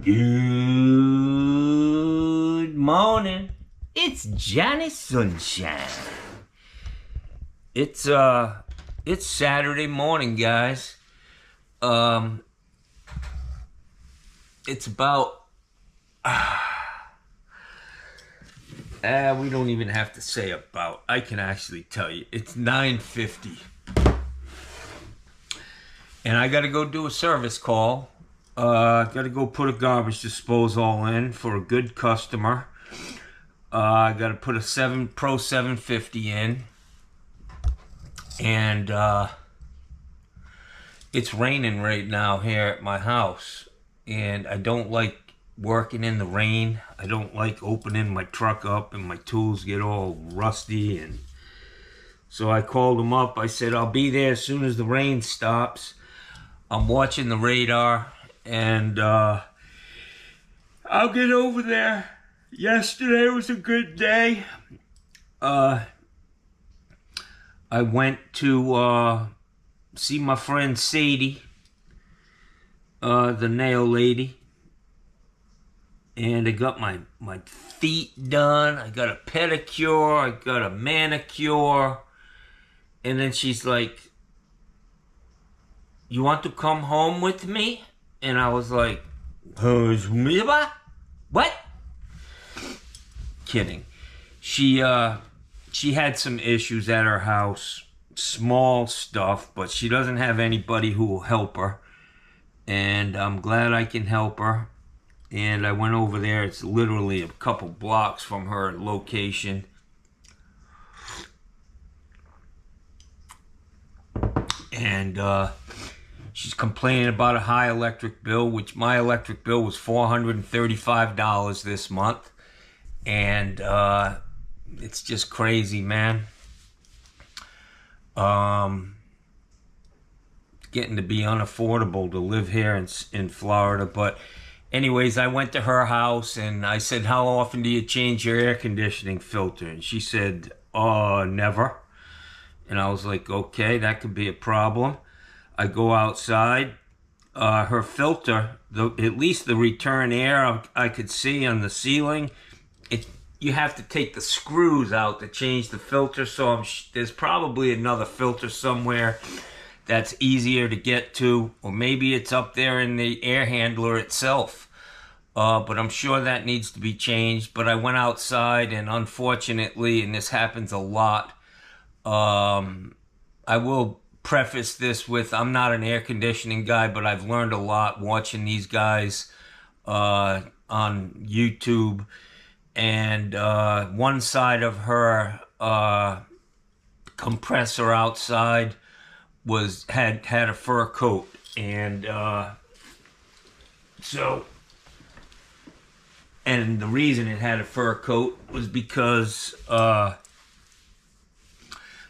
Good morning. It's Johnny Sunshine. It's Saturday morning, guys. It's about we don't even have to say about. I can actually tell you. It's 9:50. And I got to go do a service call. Got to go put a garbage disposal in for a good customer. I got to put a Pro 750 in. And it's raining right now here at my house. And I don't like working in the rain. I don't like opening my truck up and my tools get all rusty. And so I called them up. I said, I'll be there as soon as the rain stops. I'm watching the radar, and I'll get over there. Yesterday was a good day. I went to see my friend Sadie, the nail lady, and I got my feet done. I got a pedicure. I got a manicure. And then she's like, you want to come home with me? And I was like, what? Kidding. She had some issues at her house, small stuff, but she doesn't have anybody who will help her. And I'm glad I can help her. And I went over there. It's literally a couple blocks from her location. And she's complaining about a high electric bill, which my electric bill was $435 this month. And it's just crazy, man. Getting to be unaffordable to live here in Florida. But anyways, I went to her house and I said, how often do you change your air conditioning filter? And she said, never. And I was like, okay, that could be a problem. I go outside. Her filter, at least the return air I could see on the ceiling, you have to take the screws out to change the filter. So there's probably another filter somewhere that's easier to get to. Or maybe it's up there in the air handler itself. But I'm sure that needs to be changed. But I went outside and unfortunately, and this happens a lot, I will preface this with, I'm not an air conditioning guy, but I've learned a lot watching these guys on YouTube. And one side of her compressor outside had a fur coat, and and the reason it had a fur coat was because the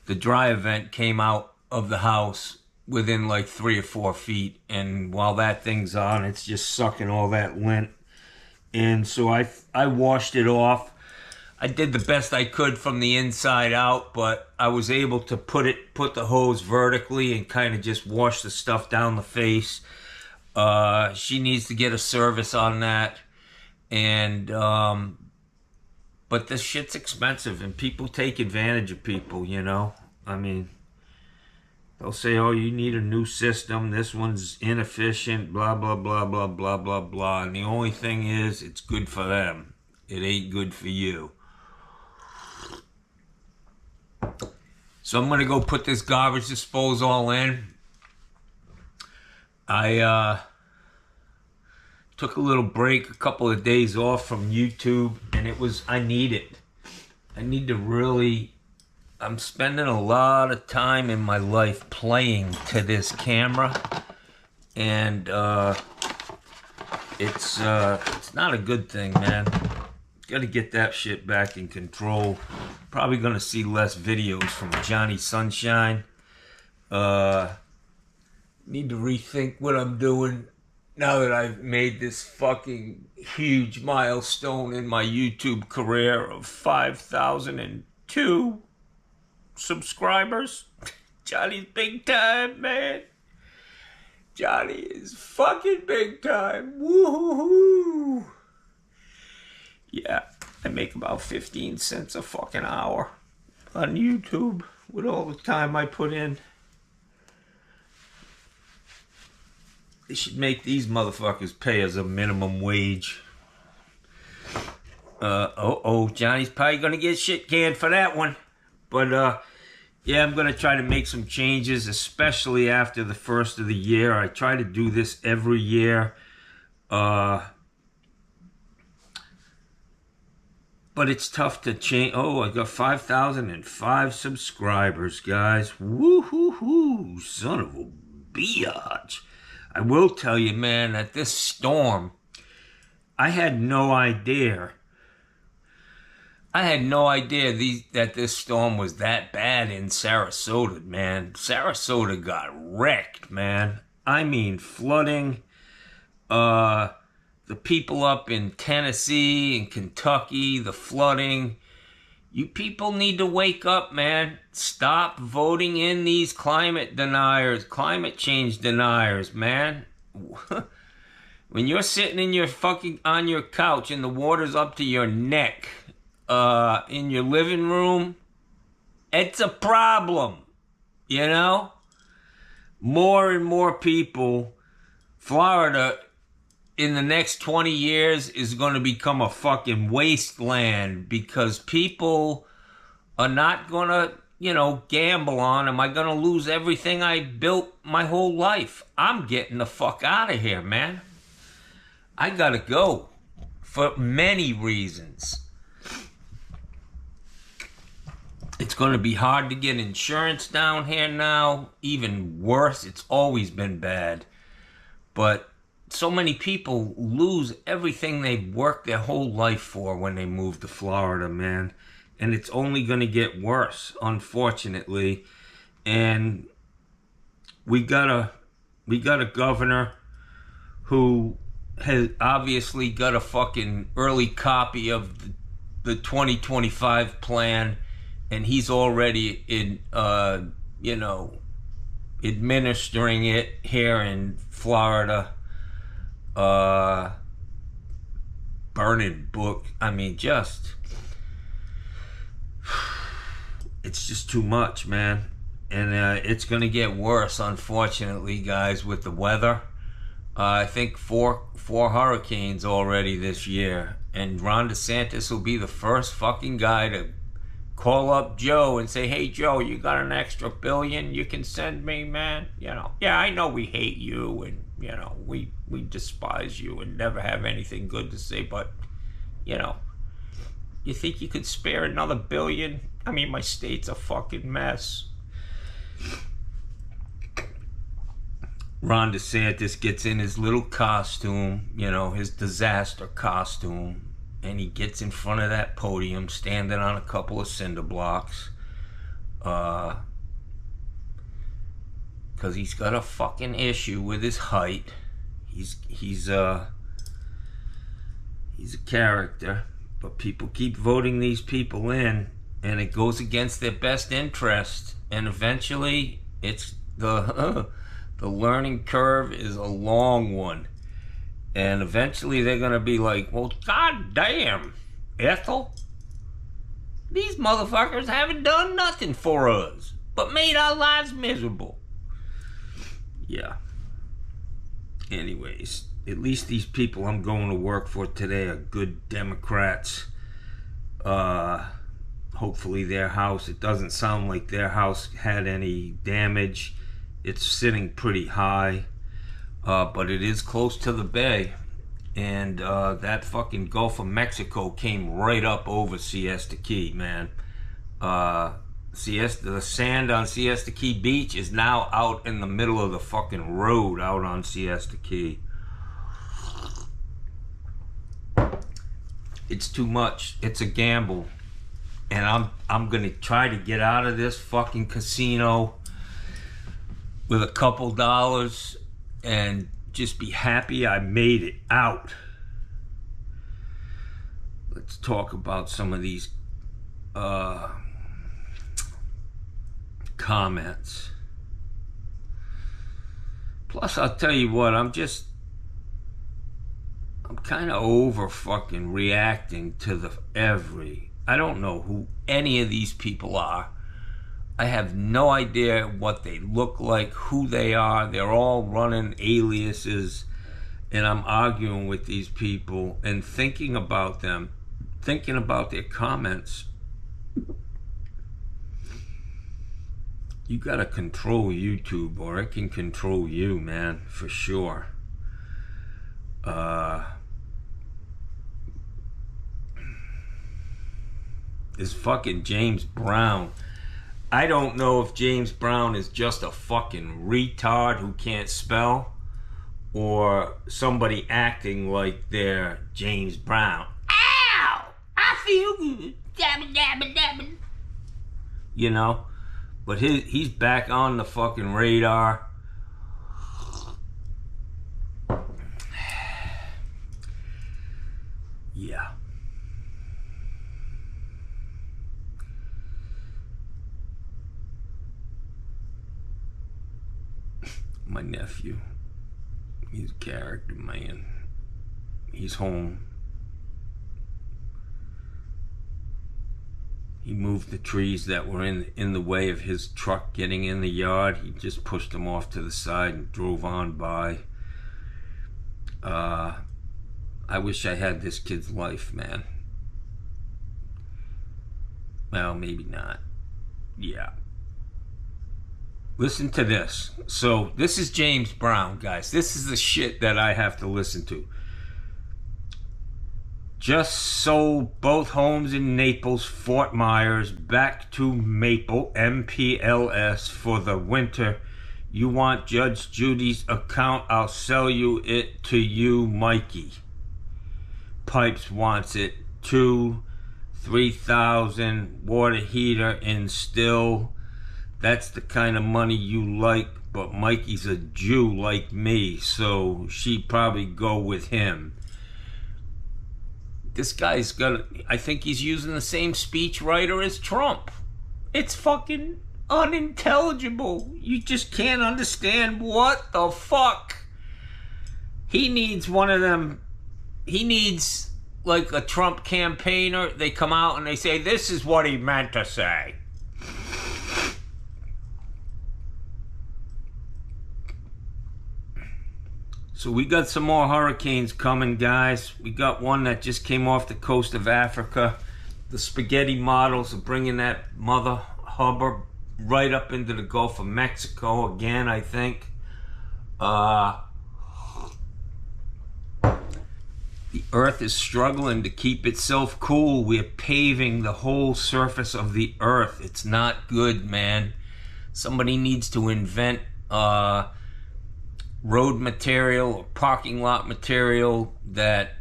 dry vent came out of the house within like 3 or 4 feet, and while that thing's on, it's just sucking all that lint. And so I washed it off. I did the best I could from the inside out, but I was able to put the hose vertically and kind of just wash the stuff down the face. She needs to get a service on that. And but this shit's expensive, and people take advantage of people, you know? I mean, they'll say, oh, you need a new system. This one's inefficient, blah, blah, blah, blah, blah, blah, blah. And the only thing is, it's good for them. It ain't good for you. So I'm going to go put this garbage disposal in. I took a little break, a couple of days off from YouTube, and I need it. I need to really... I'm spending a lot of time in my life playing to this camera, and it's not a good thing, man. Got to get that shit back in control. Probably gonna see less videos from Johnny Sunshine. Need to rethink what I'm doing now that I've made this fucking huge milestone in my YouTube career of 5,002 subscribers. Johnny's big time, man. Johnny is fucking big time. Woo-hoo-hoo. Yeah, I make about 15 cents a fucking hour on YouTube with all the time I put in. They should make these motherfuckers pay us a minimum wage. Johnny's probably gonna get shit canned for that one. But, yeah, I'm gonna try to make some changes, especially after the first of the year. I try to do this every year. But it's tough to change. Oh, I got 5,005 subscribers, guys. Woo-hoo-hoo, son of a biatch. I will tell you, man, that this storm, I had no idea. That this storm was that bad in Sarasota, man. Sarasota got wrecked, man. I mean, flooding. The people up in Tennessee and Kentucky, the flooding. You people need to wake up, man. Stop voting in these climate change deniers, man. When you're sitting in your on your couch and the water's up to your neck, in your living room, it's a problem, you know? More and more people, Florida, in the next 20 years is going to become a fucking wasteland because people are not going to, gamble on, am I going to lose everything I built my whole life? I'm getting the fuck out of here, man. I got to go for many reasons. It's going to be hard to get insurance down here now. Even worse, it's always been bad. But so many people lose everything they've worked their whole life for when they move to Florida, man. And it's only going to get worse, unfortunately. And we got a governor who has obviously got a fucking early copy of the 2025 plan. And he's already administering it here in Florida. Burning book. I mean, it's just too much, man. And it's going to get worse, unfortunately, guys, with the weather. I think four hurricanes already this year. And Ron DeSantis will be the first fucking guy to call up Joe and say, hey, Joe, you got an extra $1 billion you can send me, man? Yeah, I know we hate you and, we despise you and never have anything good to say, but, you think you could spare another $1 billion? I mean, my state's a fucking mess. Ron DeSantis gets in his little costume, his disaster costume, and he gets in front of that podium, standing on a couple of cinder blocks, because he's got a fucking issue with his height. He's a character, but people keep voting these people in, and it goes against their best interest, and eventually it's the learning curve is a long one. And eventually they're going to be like, well, goddamn, Ethel, these motherfuckers haven't done nothing for us, but made our lives miserable. Yeah. Anyways, at least these people I'm going to work for today are good Democrats. Hopefully their house, it doesn't sound like their house had any damage. It's sitting pretty high. But it is close to the bay, and that fucking Gulf of Mexico came right up over Siesta Key, man. The sand on Siesta Key Beach is now out in the middle of the fucking road out on Siesta Key. It's too much. It's a gamble, and I'm gonna try to get out of this fucking casino with a couple dollars and just be happy I made it out. Let's talk about some of these comments. Plus, I'll tell you what, I'm kind of over fucking reacting to I don't know who any of these people are. I have no idea what they look like, who they are. They're all running aliases, and I'm arguing with these people and thinking about them, thinking about their comments. You gotta control YouTube, or it can control you, man, for sure. This fucking James Brown. I don't know if James Brown is just a fucking retard who can't spell, or somebody acting like they're James Brown. Ow! I feel good. Dabba, dabba, dabba. You know? But he's back on the fucking radar. Yeah. My nephew, he's a character, man. He's home. He moved the trees that were in the way of his truck getting in the yard. He just pushed them off to the side and drove on by. I wish I had this kid's life, man. Well, maybe not. Yeah. Listen to this. So, this is James Brown, guys. This is the shit that I have to listen to. Just sold both homes in Naples, Fort Myers, back to Maple, MPLS, for the winter. You want Judge Judy's account? I'll sell it to you, Mikey. Pipes wants it. 3,000 water heater and still. That's the kind of money you like, but Mikey's a Jew like me, so she'd probably go with him. This guy's I think he's using the same speechwriter as Trump. It's fucking unintelligible. You just can't understand what the fuck. He needs one of them. He needs like a Trump campaigner. They come out and they say, this is what he meant to say. So we got some more hurricanes coming, guys. We got one that just came off the coast of Africa. The spaghetti models are bringing that mother hubber right up into the Gulf of Mexico again, I think. The earth is struggling to keep itself cool. We're paving the whole surface of the earth. It's not good, man. Somebody needs to invent road material or parking lot material that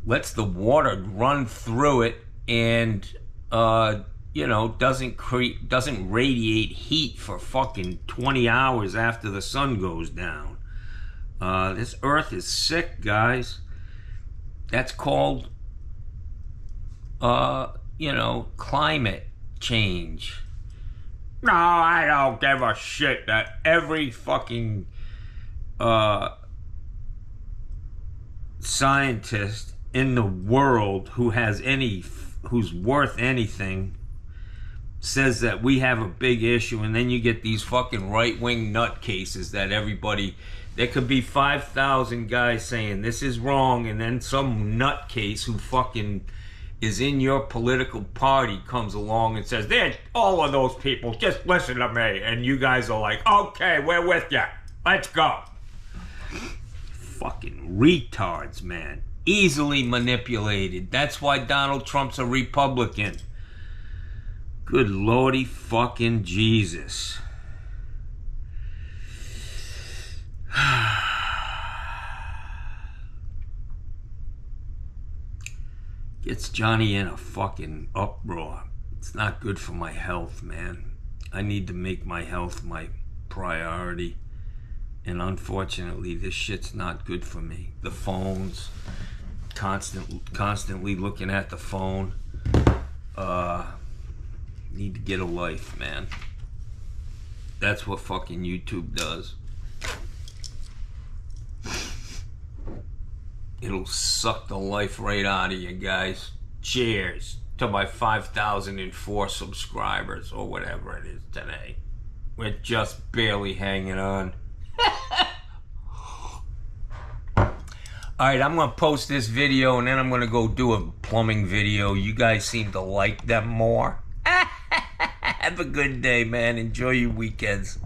lets the water run through it and doesn't radiate heat for fucking 20 hours after the sun goes down. This earth is sick, guys. That's called climate change. No, I don't give a shit that every fucking scientist in the world who's worth anything says that we have a big issue, and then you get these fucking right-wing nutcases that there could be 5,000 guys saying this is wrong, and then some nutcase who fucking is in your political party comes along and says, "They're all of those people, just listen to me," and you guys are like, "Okay, we're with you, let's go." Fucking retards, man. Easily manipulated. That's why Donald Trump's a Republican. Good lordy fucking Jesus. Gets Johnny in a fucking uproar. It's not good for my health, man. I need to make my health my priority. And unfortunately, this shit's not good for me. The phones, constantly looking at the phone. Need to get a life, man. That's what fucking YouTube does. It'll suck the life right out of you guys. Cheers to my 5,004 subscribers, or whatever it is today. We're just barely hanging on. Alright, I'm going to post this video and then I'm going to go do a plumbing video. You guys seem to like them more. Have a good day, man. Enjoy your weekends.